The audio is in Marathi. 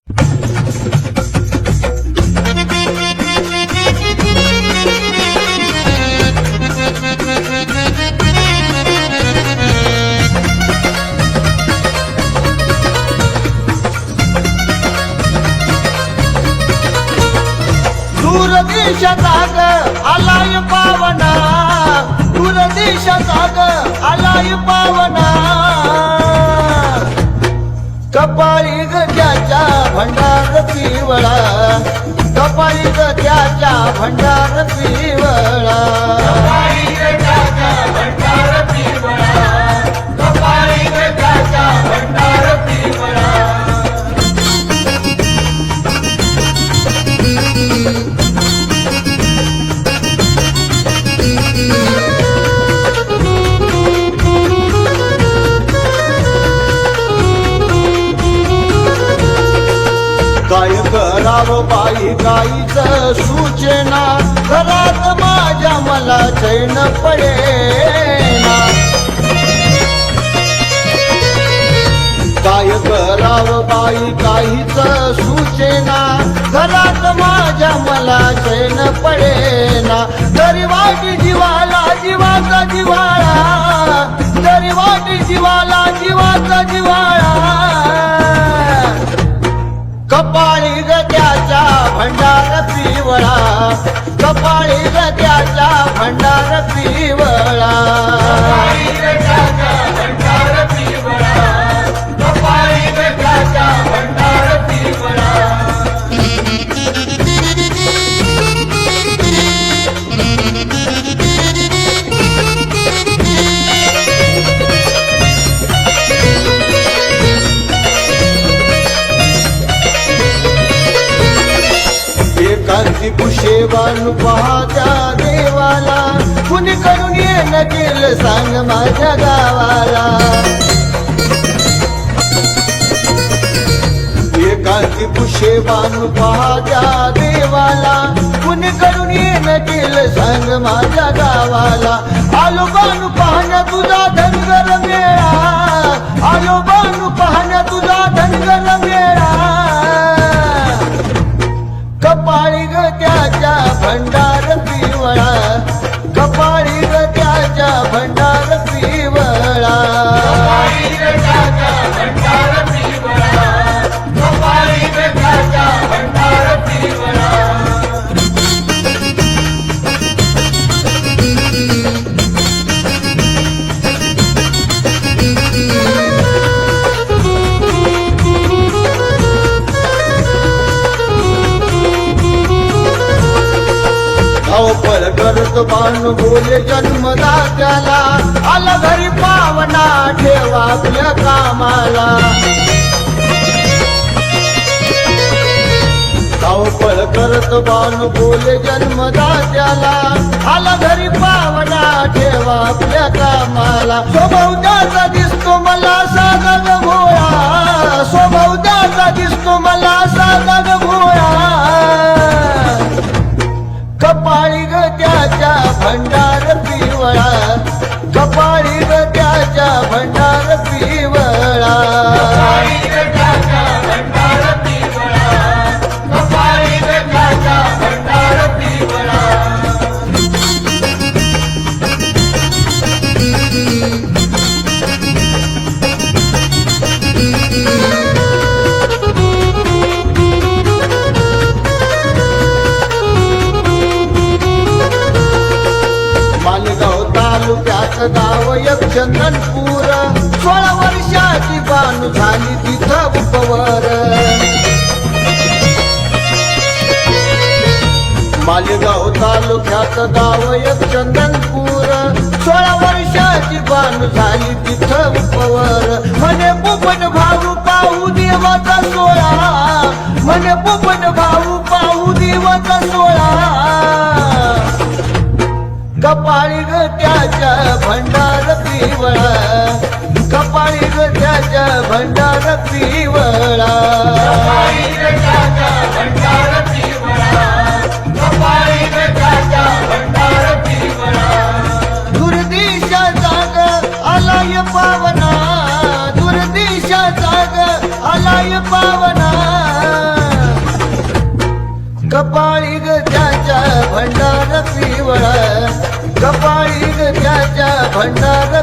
दूरदेशाचा ग आलाय पावना, दूरदेशाचा ग आलाय पावना, कपाळी ग त्याच्या भंडार पिवळा, कपाळी ग त्याच्या भंडार पिवळा, कपाळी ग त्याच्या भंडार पिवळा, कपाळी ग त्याच्या भंडार पिवळा. काय करावं बाई गाईचं सूचना, घरात माझ्या मला चैन पडेना. काय करावं बाई गाईचं सूचना, घरात माझ्या मला चैन पडेना. तरी वाटी जीवाला जीवाचा जिव्हाळा, तरी वाटी जीवाला जीवाचा जिव्हाळा, कपाळी ग त्याच्या भंडार पिवळा, कपाळी ग त्याच्या भंडार पिवळा, कपाळी ग त्याच्या भंडार पिवळा, कपाळी ग त्याच्या भंडार पिवळा. एकांती कुशेवान पाहत्या देवाला, कुणी करून येणं केलं सांग माझ्या गावाला. एकांती कुशेवान पाहत्या देवाला, कुणी करून येणं केलं सांग माझ्या गावाला. आलो बानू पाहण्या तुझा धनगर मेळा, आलो बानू पाहण्या तुझा धनगर मेळा, कपाळी ग त्याच्या भंडार पिवळा, कपाळी ग त्याच्या भंडार पिवळा, कपाळी ग त्याच्या भंडार पिवळा, कपाळी ग त्याच्या भंडार पिवळा. धावपळ करत बाण बोले जन्मदात्याला, आला घरी पावना ठेवा आपल्या कामाला. धावपळ करत बाण बोले जन्मदात्याला, आला घरी पावना ठेवा आपल्या कामाला. स्वभाव त्याचा दिसतो मला साधा ग भोळा, स्वभाव त्याचा दिसतो मला साधा ग भोळा, कपाळी ग त्याच्या भंडार पिवळा, कपाळी ग त्याच्या भंडार पिवळा, कपाळी ग त्याच्या भंडार पिवळा, कपाळी ग त्याच्या भंडार पिवळा. मालेगाव तालुक्यात गाव एक चंदनपूर, 16 वर्षाची बानू झाली तिथं उपवर. मालेगाव तालुक्यात गाव एक चंदनपूर, 16 वर्षाची बानू झाली तिथं उपवर. म्हणे पोपट भाऊ पाहू देवाचा सोळा, म्हणे पोपट भाऊ पाहू देवाचा सोळा, कपाळी ग त्याच्या भंडार पिवळा, कपाळी ग त्याच्या भंडार पिवळा, कपाळी ग त्याच्या भंडार पिवळा, कपाळी ग त्याच्या भंडार पिवळा. दुर्दिशाचा ग आलाय पावना, दुर्दिशाचा ग आलाय पावना, पिवळ कपाळी ग त्याच्या भंडार